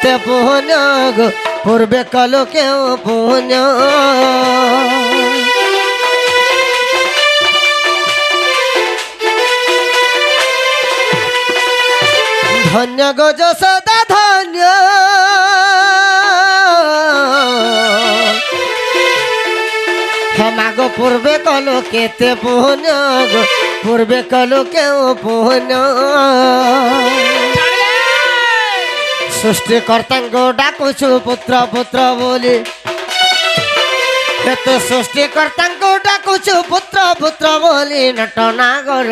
কেতে পুণ্য গো পূর্বে কলো কেউ পুণ্য ধন্য গো যশোদা ধন্য হেমা গো পূর্বে কলো কেতে পুণ্য গো পূর্বে কলো কেউ পুণ্য সৃষ্টিকর্তাঙ্গ ডাকুছু পুত্র পুত্র বলি এত সৃষ্টিকর্তাঙ্গ ডাকুছু পুত্র পুত্র বলি নটনাগর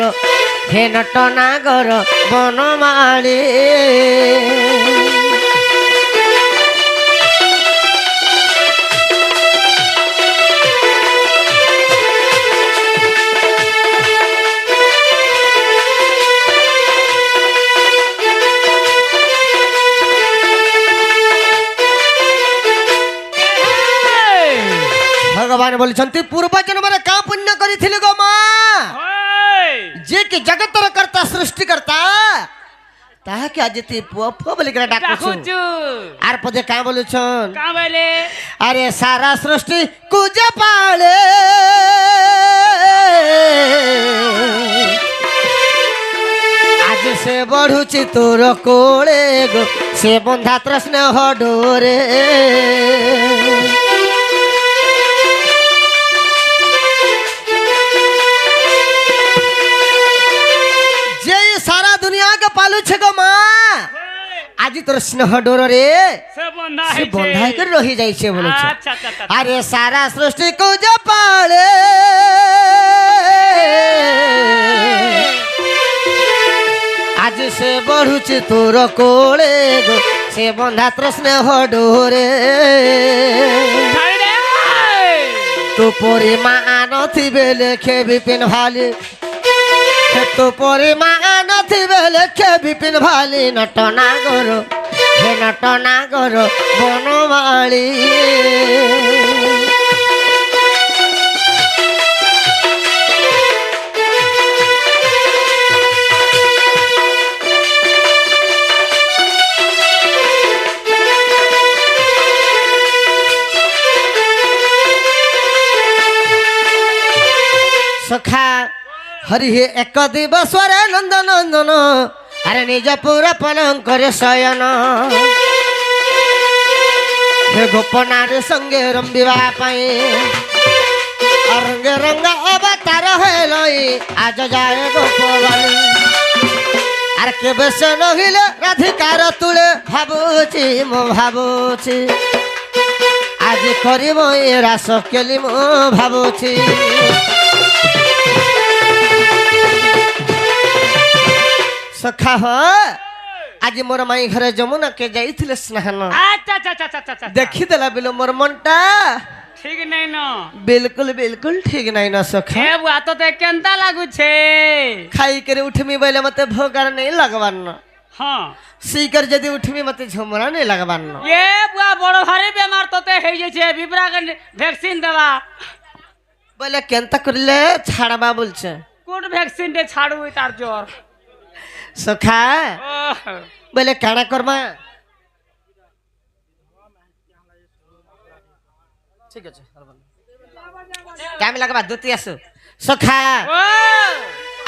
হে নটনাগর বনমালী ভগবান বলছেন পূর্ব জন্মরে কা পুণ্য করিছিলি গো মা যে কি জগতর কর্তা সৃষ্টিকর্তা তাহাকে আজ তুই পুয়া পুয়া বলি করে ডাকুছু আর পদে কা বলছন কা বলে আরে সারা সৃষ্টি কুজে পালে আজ সে বঢ়ুছি তোর কোলে গো সে বন্ধা তৃষ্ণ হডোরে পালুছে গো মা আজি তোর স্নেহ ডোর রে সে বন্ধাই করে রহি যাইছে বলছে আরে সারা সৃষ্টি কো যে পালে আজ সে বঢ়ুছে তোর কোলে গো সে বন্ধা তোর স্নেহ ডোরে তো পরিমাণ থিবে লেখে বিপিন ভালি তো পরিমাণ থিবে লেখে বিপিন ভালি নটনাগর হে নটনাগর বনমালী সখা হরি হে এক দিবসরে নন্দনন্দন আরে নিজ পুরা পলঙ্করে শয়ন হে গোপনার সঙ্গে রম্বিবা পাই রঙ্গে রঙ্গ অবতার হইলই আজ যায় গোপবাণী আর কেবে সে নহিলে রাধিকার তুলে ভাবুছি মো ভাবুছি আজ করিব এ রাস কেলি মো ভাবুছি সখা হ আজ মোর মাই ঘরে যমুনা কে যাইছিলে স্নান দেখি দেলা বিলো মোর মনটা ঠিক নাই ন বিলকুল বিলকুল ঠিক নাই না সখা হে বুয়া তোতে কেনতা লাগুছে খাই করে উঠমি বলে মতে ভোগার নেই লাগবার না হ্যাঁ সিকর যদি উঠমি মতে ঝুমরা নেই লাগবার না এ বুয়া বড় ভারী বেমার তোতে হই যাইছে বিবরা ভ্যাকসিন দেবা বলে কেনতা করলে ছাড়বা বলছে কোন ভ্যাকসিন দে ছাড়ু তার জ্বর সখা বলে কানা করমা ঠিক আছে টাইম লাগবা দুতি আসো সখা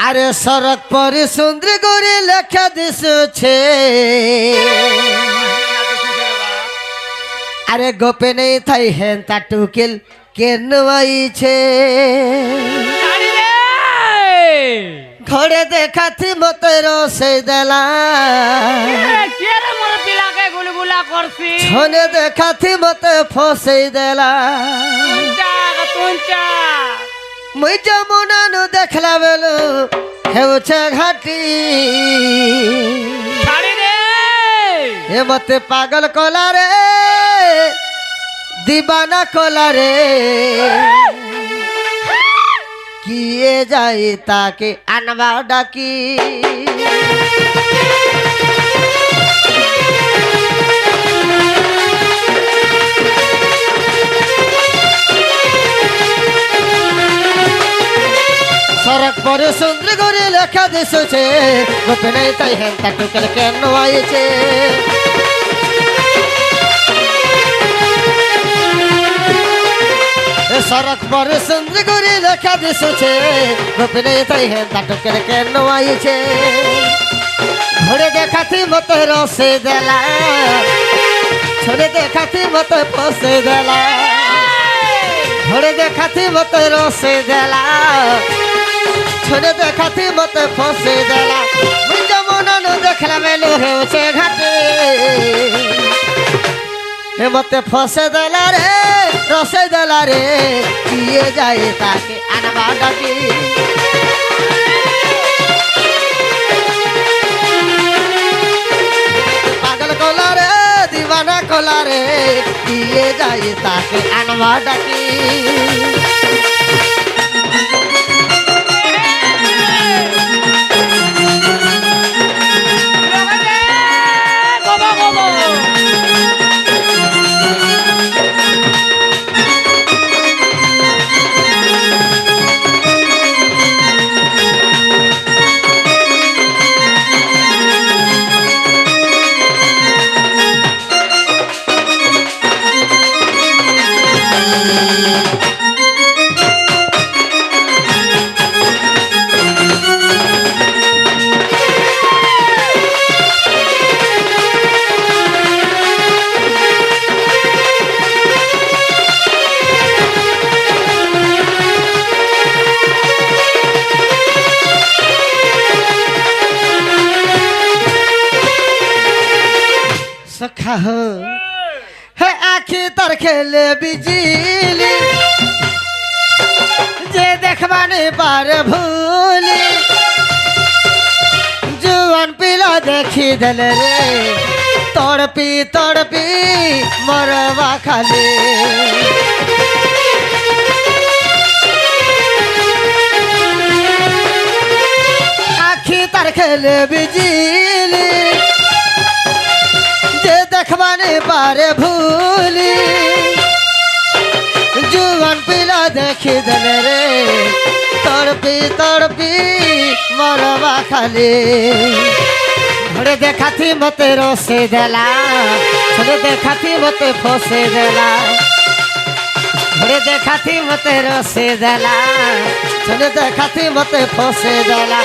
আরে সড়ক পরে সুন্দর করে লেখা দিছে আরে গোপে নেই থাই হেন তা টুকিল কেন আইছে ঘরে দেখাতি মতে রসে দেলা কেরে মোর পিলাকে গুলগুলা করছি ছনে দেখাতি মতে ফসে দেলা তুঞ্চা মুই যমুনা নু দেখলা বেলু হেউছে ঘাটি ছাড়ি রে এ মতে পাগল কলা রে দিবানা কলা রে কিয়ে যাই তাকে আনবা ডাকি সড়ক পরে সুন্দর করে লেখা দিছে গোপনে তাই হেন তা টুকেল কেন আইছে সড়ক পরে সুন্দর করে লেখা দিশুছে গোপনে তাই হে নাটকের কেন আইছে ঘুরে দেখাতি মতে রসে দেলা ছড়ে দেখাতি মতে পসে দেলা ঘুরে দেখাতি মতে রসে দেলা ছড়ে দেখাতি মতে পসে দেলা মুই যেমন দেখলা মেলু হেউছে ঘাটে এ মতে ফসে দেলা রে রসে দেলা রে দিয়ে যায় তাকে আনবা ডাকি পাগল কলা রে দিবানা কলা রে দিয়ে যায় তাকে আনবা ডাকি গোবো গোবো सखा हो है आखी तर खेले बिजली जे देखबाने पार भूली जुआन पिला देखी दल रे तड़पी मरवा खाली आखी तर खेले बिजली देखबाने पारे भूली जुआन पिला देखी दल रे तड़पी मरवा खाली घरे देखाती मते रोसे देला घरे देखाती मते फसे देला घरे देखाती मते रोसे देला घरे देखाती मते फसे देला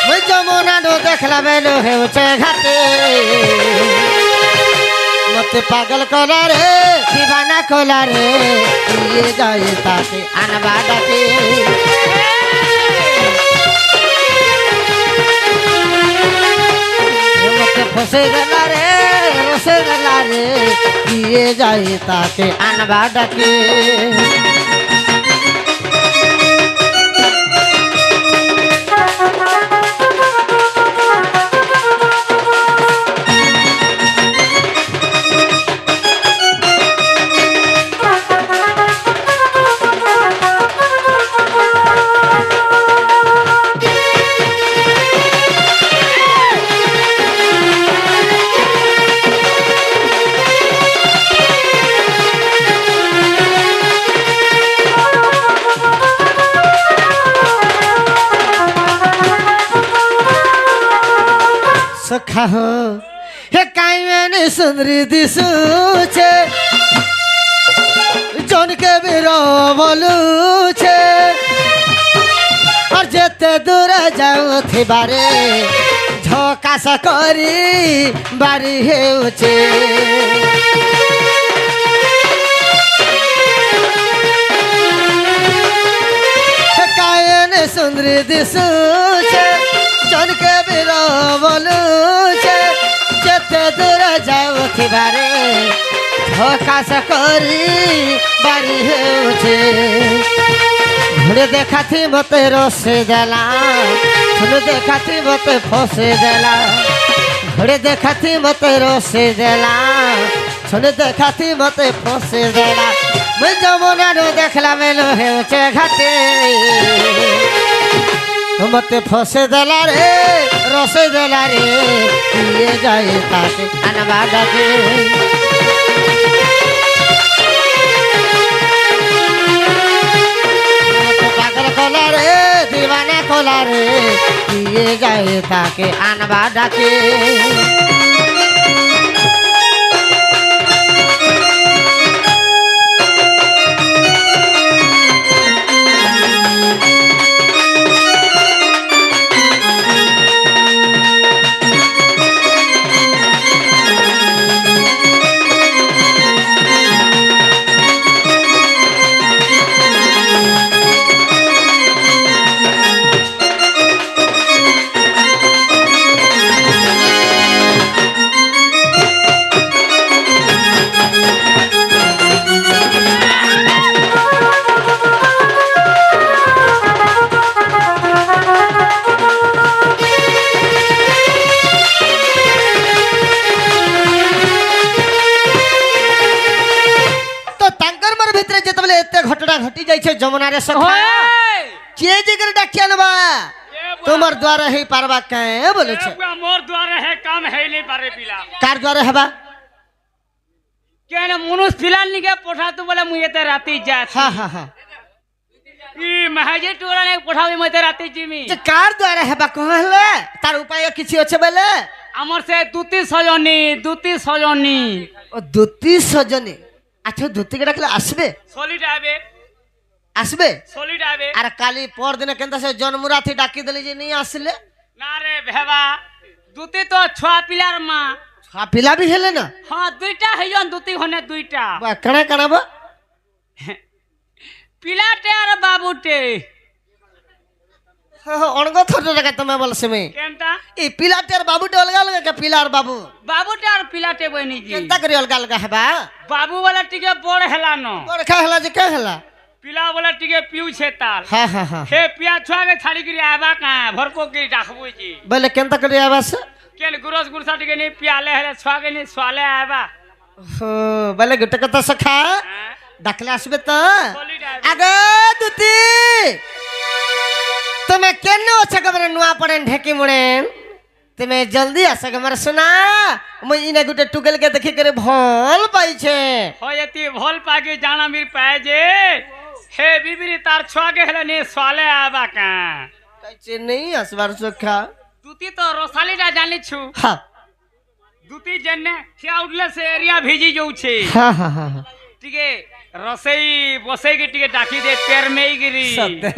मुई जमुना नो देखला बेलो हेउचे घाटे मते पागल कला रे दीवाना कला रे ये जाए ताके अनबा डाके मते फसे गला रे ये जाए ताके अनबा डाके सखा हो हे काइमेने सुंदरी दिसुछे जन के बिरो बोलुछे और जेते दूर जाऊ थी बारे झोका सकरी बारी हेउछे हे काइमेने सुंदरी दिसुछे जन के बिरो बोलुछे जेते दूर जाऊ थी बारे धोखा सकरी बारी हेउछे घुरे देखाती मते रोसे देला घुरे देखाती मते फसे देला घुरे देखाती मते रोसे देला घुरे देखाती मते फसे देला मुई जमुना नो देखला मेलो हेउछे घाटे मते फसे देला रे रसे देला रे ये जाए ताके अनबा डाके मते पागल कला रे दीवाना कला रे ये जाए ताके अनबा डाके বেলা ঘটি যাইছে যমুনারে সখা কে জিগর ডাকিয়া নেবা তোমার দ্বারা হে পারবা কে বলেছে মোর দ্বারা হে কাম হেইলে পারে পিলা কার দ্বারা হেবা কেন মনুষ পিলার নিকে পঠাতো বলে মুই এতে রাতি যাচ্ছি হ্যাঁ হ্যাঁ হ্যাঁ ই মাহাজি টুকরা নে পঠাবি মুই এতে রাতি জিমি যে কার দ্বারা হেবা কহলে তার উপায় কিছু আছে বলে আমার সে দুতি সজনী ও দুতি সজনী আচ্ছা দুতিকে ডাকলে আসবে সলিড আবে আসবে সলিড আবে আর কালি পর দিনে কেনতা সে জন্মরাথি ডাকি দিলে যে নিয়ে আসলে না রে ভেবা দুতি তো ছয়া পিলার মা পিলা বি হেলে না হ্যাঁ দুইটা হইজন দুতি হনে দুইটা বা কানা কানাবা পিলাটে আর বাবুটে অনগ থট টাকা তুমি বলছে মে কেনটা এই পিলাটের বাবুটে অলগা অলগা কে পিলার বাবু বাবুটে আর পিলাটে বইনি জি কেনতা করি অলগা অলগা হেবা বাবু বলে টিকে বড় হেলানো বড় খা হেলা যে কে হেলা পিলা বলে টিকে পিউছে তাল হ্যাঁ হ্যাঁ হ্যাঁ হে পিয়া ছুয়াকে ছাড়ি করি আবা কা ভরপো কি ডাকবো জি বলে কেনতা করি আবাস কেন গুরস গুরসা টিকে নি পিয়ালে হেলে ছুয়াকে নি সোয়ালে আবা বলে গোটে কথা সখা ডাকলে আসবে তো সলিড আবে আগে দুতি তুমি কেন অছে গমরে নুয়া পড়েন ঢেকি মুড়েন তুমি জলদি আসে গমরে শোনা মুই ইনে গুটে টুকেল কে দেখি করে ভল পাইছে হয়তি ভল পাগে জানামির পায় যে হে বিবিরি তার ছুয়াকে হেলে নি সোয়ালে আবা কা কাইছে নেই আসবার সখা দুতি তো রসালিটা জানিছু হ্যাঁ দুতি জেনে ঠিয়া উঠলে সে এরিয়া ভিজি যাচ্ছে হ্যাঁ হ্যাঁ হ্যাঁ টিকে রসেই বসেই টিকে ডাকি দে পের মেই গিরি সত্যি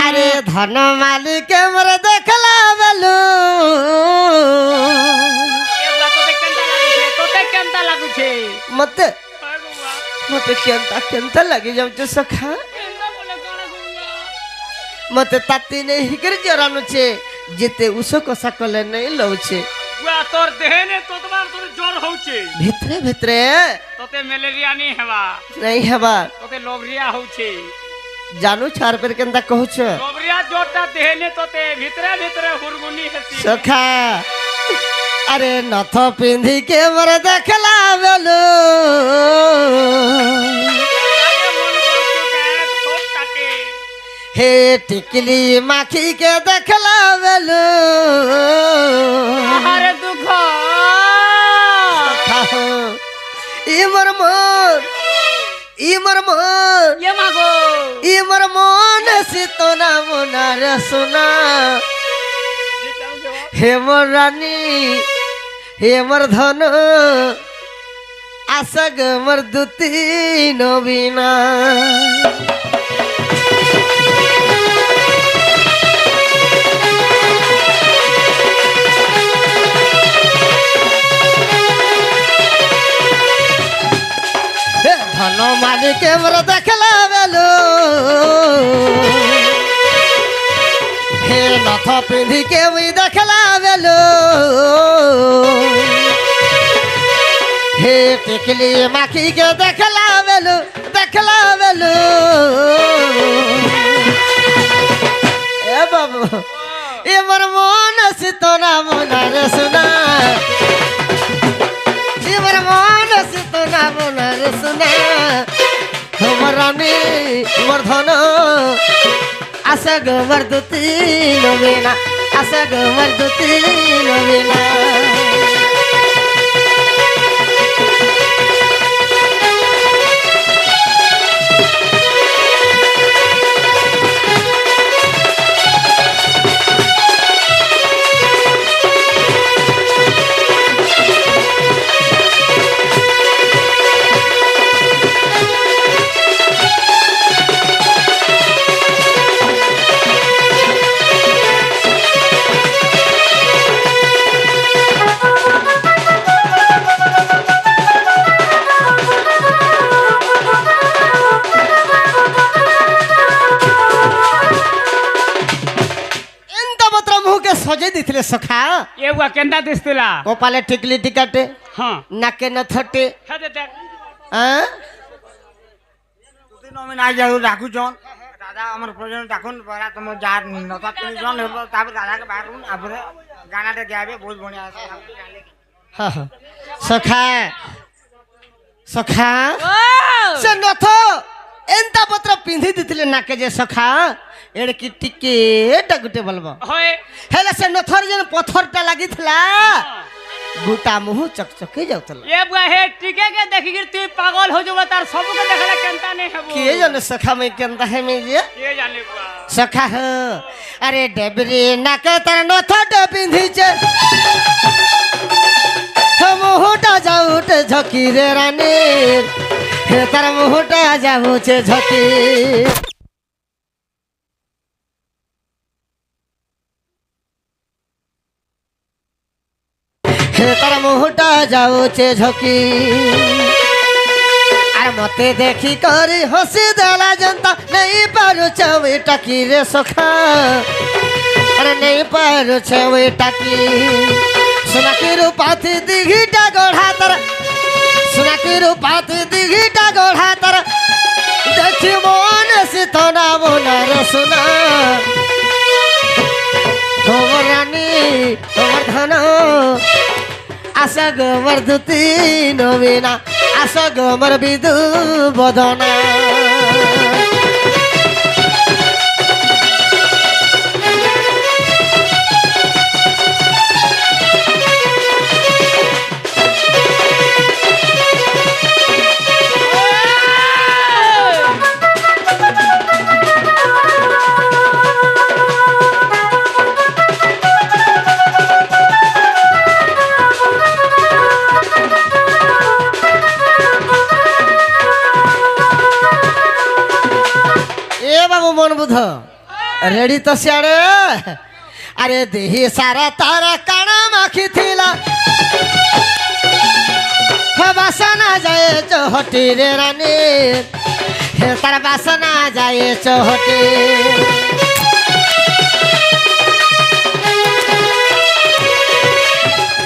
আরে ধন মালিক মরে দেখলা বেলু তোতে কেনতা লাগুছে মতে মতে কেনতা লাগি যাচ্ছে সখা মতে তাতি নেই হিগর জরানুছে যেতে উসো কষা কলে নেই লউছে তোর দেহে তোতবার তোর জ্বর হচ্ছে ভিতরে ভিতরে তোতে ম্যালেরিয়া নি হেবা নেই হেবা তোতে লোবরিয়া হচ্ছে জানু ছাড় পের কেনতা কহুছ লোবরিয়া জ্বরটা দেহে তোতে ভিতরে ভিতরে হুরগুনি হেসি সখা আরে নথ পিন্ধি কে মরে দেখলা বেলু হে টিকলি মাখি কে দেখলা বেলু আরে দুঃখ ইমর মন ইমর মন এ মাগো ইমর মন সিতনা মনার সোনা হে মোর রানী হে মোর ধন আশাগ মোর দুতি নবীনা ধন মালিক মোর দেখলা বেলু হে নথ পিন্ধি কে মুই দেখলা বেলু হে টিকলি মাখি কে দেখলা বেলু এ বাবু এ মোর মন সিতনা মনার সোনা এবার মন সিতনা মনার সোনা তোমার রানী মোর ধন আশা গোবর দুতি নবীনা আশা গোবর দুতি নবীনা সজে দিছিলে সখা এগুয়া কেনতা দিছিলা কপালে টিকলি টিকাটে হ্যাঁ নাকে নথটে হেদে দেখ হ্যাঁ তুই নমি নাই যাও ডাকুছন দাদা আমার প্রয়োজন ডাকুন পরা তুমি যা নতা তুমি জন তারপর দাদাকে বাড়ুন তারপরে গানাটা গাইবে বহুত বড়িয়া আছে হ্যাঁ হ্যাঁ সখা সখা ও সে নথ ଏନ୍ତା ପତ୍ର ପିନ୍ଧି ଦେଇଥିଲେ ନାକେ ଯେ ସଖା ଏଡ଼କି ଟିକେ ଗୁଟେ ବୋଲବ ହଏ ହେଲେ ସେ ନଥର ଯେନ୍ ପଥରଟା ଲାଗିଥିଲା ଗୁଟା ମୁହଁ ଚକଚକି ଯାଉଥିଲା ଏ ବୁଆ ହେ ଟିକେ के देखि कि तू पागल हो जब तार सब के देखला केनता नहीं हेबो କିଏ ଜାନେ ସଖା ମୁଇଁ କେନ୍ତା ହେମି ଯେ ये जाने बुआ ସଖା ହୋ ଆରେ ଡେବରି ନାକେ ତାର ନଥଟା ପିନ୍ଧିଛେ ମୁହଁଟା ଯାଉଟେ ଝକି ରେ ରାନୀ हे तार मुहटा जाऊचे झकी हे तार मुहटा जाऊचे झकी अरे मते देखी करी हसी देला जनता नहीं पारु छवे टाकी रे सखा अरे नहीं पारु छवे टाकी सुना की रूपाथी दिघीटा गढ़ा तर सुना की रूपाथी दिघीटा गढ़ा तर देखी मन सीतना बोनार सुना होमर रानी होमर धन आशा गोमर धुती नवीना आशा गोमर विदु बदना मन बुध रेडी तो सियाड़े अरे देही सारा तारा काना माखी थिला बासना जाए चौहटी रे रानी हे तारा बासना जाए चौहटी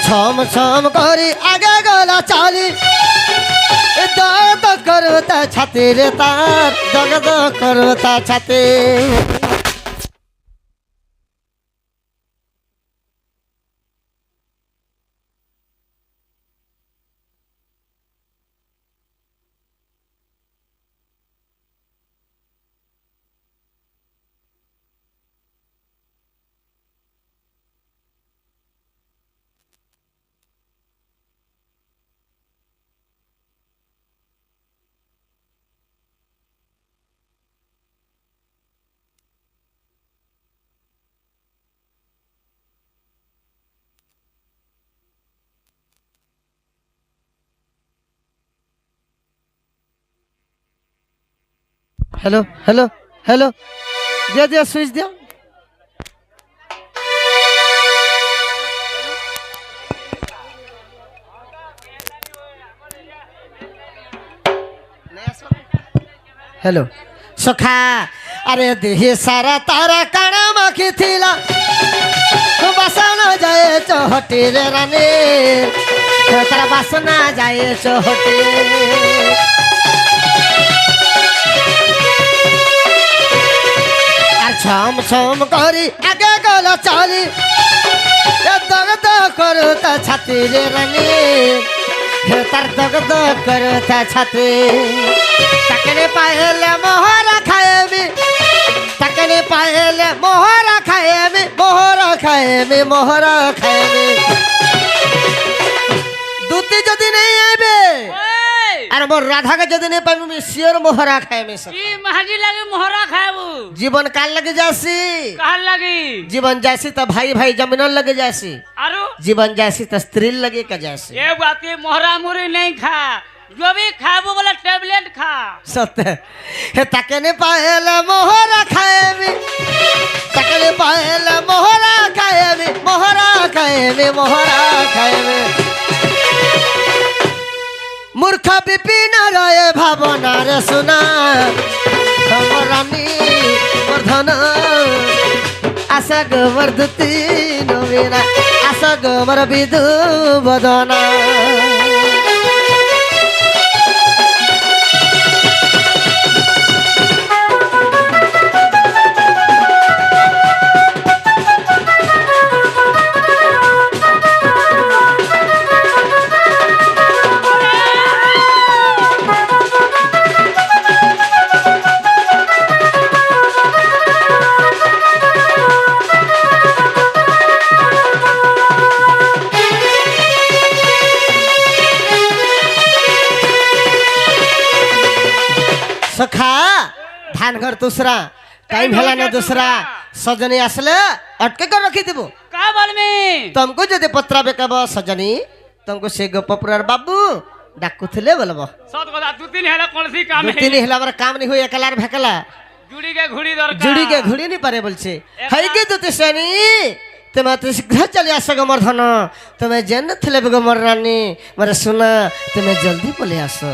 छम छम करी आगे गला चाली दर्द करता छाती रे तार दर्द करता छाती हेलो हेलो हेलो दिया दिया स्विच दिया हेलो सखा अरे देही सारा तारा काना माखी थिला बासना जाए चौहटी रे रानी तारा बासना जाए चौहटी छम छम करी आगे गला चाली दगद करता छाती रे रानी हे तार दगद करता छाती तकने पाएले मोहरा खाएबी तकने पाएले मोहरा खाएबी मोहरा खाएबी मोहरा खाएबी दूती जदी नहीं आबे अरे मोर राधा के जदी नहीं पाबी मैं सियर मोहरा खाएबी सब ई महाजी लगे मोहरा खाबू जीवन काल लगे जासी कहल लगी जीवन जैसी तो भाई भाई जमीन लगे जैसी आरो जीवन जैसी तो स्त्री लगे का जैसी ये बात ये मोहरा मुरी नहीं खा जो भी खाबू बोला टेबलेट खा सत्य हे तकने पाएला मोहरा खाएबी तकने पाएला मोहरा खाएबी मोहरा खाएबी मोहरा खाएबी मूर्ख विपिन राय भावना रे सुना हमर रानी वर्धन आशा गोमर धुती नवीना आशा गोमर विदु बदना সখা ধান ঘর দুসরা টাইম হেলা না দুসরা সজনী আসলে অটকে করে রখি দেব का बोलमी तुमको যদি পত্রাবে কব সজনী तुमको से গোপপুরার বাবু ডাকুଥିଲେ বলব सत কথা দু তিন হেলা কোনসি কাম দু তিন হেলা আমার কাম নি হই একলার ভেকলা जुड़ी के घुड़ी दरकार জুড়ি কে ঘুড়ি নি পারে বলছে হাই কে দুতে শ্রেণী তুমি তো শীঘ্র চলে আসো গো মোর ধন তুমি জেন থিলে গো মোর রানী মোরে সোনা তুমি জলদি বলে আসো